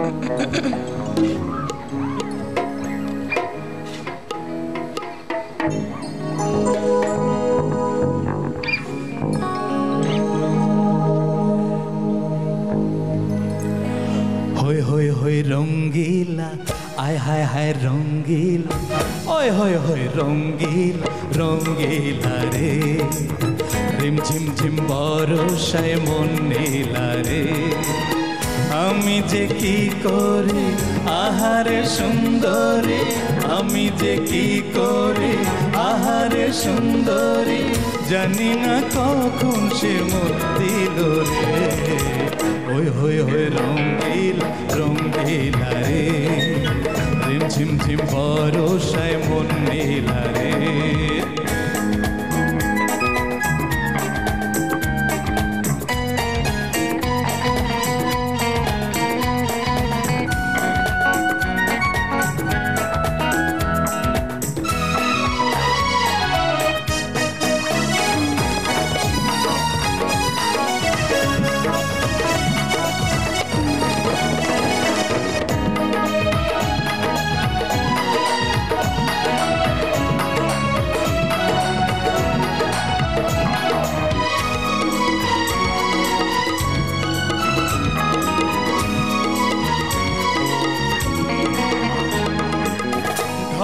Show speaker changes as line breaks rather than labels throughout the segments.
होय होय होय रंगीला आय हाय हाय रंगीला ओय होय होय रंगीला रंगीला रे रिम झिम झिम बरसाय मन नीला रे आमी जे की करे आहारे सुंदरी आमी जे की करे आहारे सुंदरी जानी ना कखन से मत दिल रे ओय होय होय रंगीला रंगीला रे रिम झिम झिम बरसाय मन नीला रे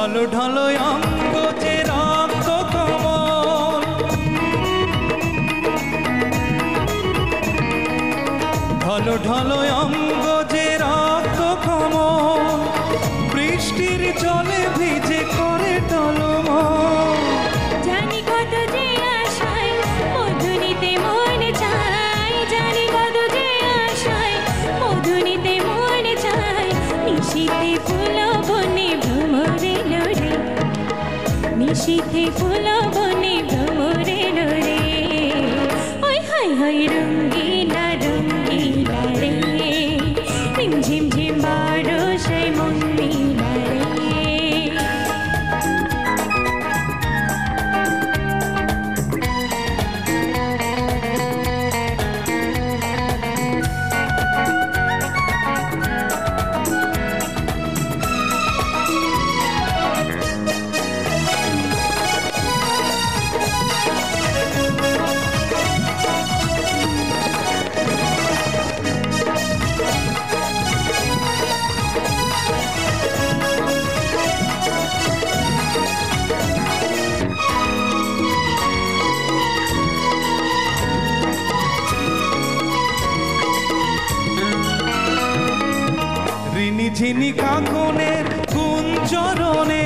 ঢলো ঢলো অঙ্গ যে রক্ত কমল ঢলো ঢলো অঙ্গ যে রক্ত কমল বৃষ্টির জলে ভিজে করে টলমল
জানি কত যে আশায় মধু নিতে মনে চায় জানি কত যে আশায় মধু নিতে মনে চায় নিশীথে ফুল বনে ভ্রমরে রে নিশীথে ফুল বনে ভ্রমরে রে ওই হাই হাই রঙ্গিলা রঙ্গিলা রে রিম ঝিম ঝিম বরসায় মন নীলা রে
ঋণী ঝিনি কাকনের কুঞ্চরণে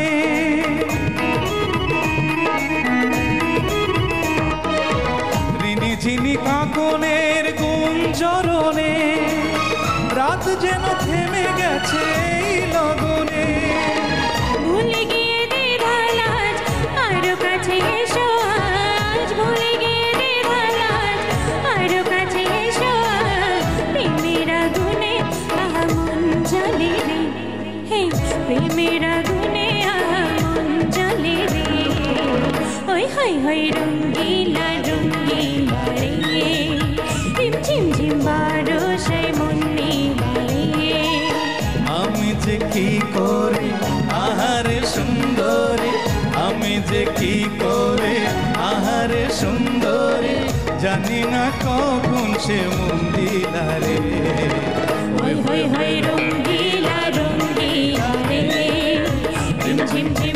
ঋণী ঝিনি কাকনের কুঞ্চরণে রাত যেন থেমে গেছে এই লগনে
ভুলে গিয়ে দে ধালাজ আরো কাছে এসো আজ ভুলে গিয়ে দে ধালাজ আরো কাছে এসো আজ প্রেমের আগুনে আহা মন জ্বলে রে হে প্রেমের আগুনে আহা মন জ্বলে রে ওই হাই হাই রঙ্গিলা রঙ্গিলা রে রিম ঝিম ঝিম বরসায় মন নীলা রে
আমি যে কি করে আহারে সুন্দরী আমি যে কি করে আহারে সুন্দরী জানি না কখন সে মন দিলা রে
ওই হই হই রঙ্গিলা রঙ্গিলা রে ঝিম ঝিম